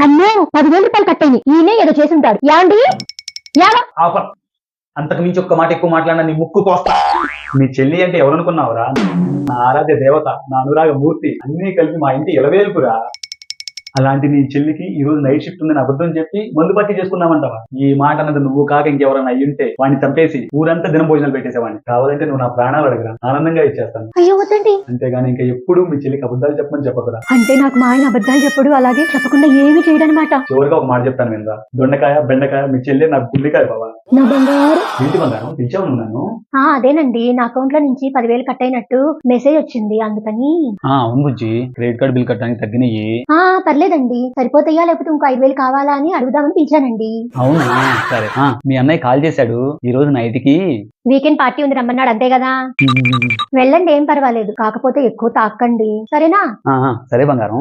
అమ్మో 10,000 రూపాయలు కట్టయింది. ఈయనే ఏదో చేసి ఉంటాడు. యాండి ఆఫర్. అంతకు మించి ఒక్క మాట ఎక్కువ మాట్లాడినా నీ ముక్కు కోస్తా. మీ చెల్లి అంటే ఎవరనుకున్నావురా? నా ఆరాధ్య దేవత, నా అనురాగ మూర్తి, అన్నీ కలిపి మా ఇంటి ఎలవేల్పురా. అలాంటి నీ చెల్లికి ఈ రోజు నైట్ షిఫ్ట్ ఉందని అబద్ధం చెప్పి మందు పట్టి చేసుకున్నామంటావా? ఈ మాట అన్నది నువ్వు కాక ఇంకెవరైనా అయ్యుంటే వాడిని చంపేసి ఊరంతా దినం భోజనాలు పెట్టేసేవాడిని. కావాలంటే నువ్వు నా ప్రాణాలు అడగరా, ఆనందంగా ఇచ్చేస్తాను. అయ్యో వద్దండి. అంతేగాని ఇంకా ఎప్పుడు మీ చెల్లికి అబద్ధాలు చెప్పమని చెప్పకురా. అంటే నాకు మా ఆయన అబద్ధాలు చెప్పడు, అలాగే చెప్పకుండా ఏమి చేయడనమాట. చివరిగా ఒక మాట చెప్తాను వినరా. దొండకాయ బెండకాయ మీ చెల్లి నాకు గుండెకాయ బావా. నా బంగారు. ఏంటి బంగారం పిలిచావు నువ్వు నన్ను? అదేనండి, నా అకౌంట్ లో నుంచి 10,000 కట్ అయినట్టు మెసేజ్ వచ్చింది, అందుకని. అవును బుజ్జి, క్రెడిట్ కార్డ్ బిల్ కట్టడానికి తగ్గినాయి. పర్లేదండి, సరిపోతాయా లేకపోతే ఇంకో 5,000 కావాలా అని అడుగుదామని పిలిచానండి. అవునా, సరే. మీ అన్నయ్య కాల్ చేశాడు ఈ రోజు నైట్ కి. వీకెండ్ పార్టీ ఉంది రమ్మన్నాడు, అంతే కదా. వెళ్ళండి, ఏం పర్వాలేదు, కాకపోతే ఎక్కువ తాకండి, సరేనా? సరే బంగారం.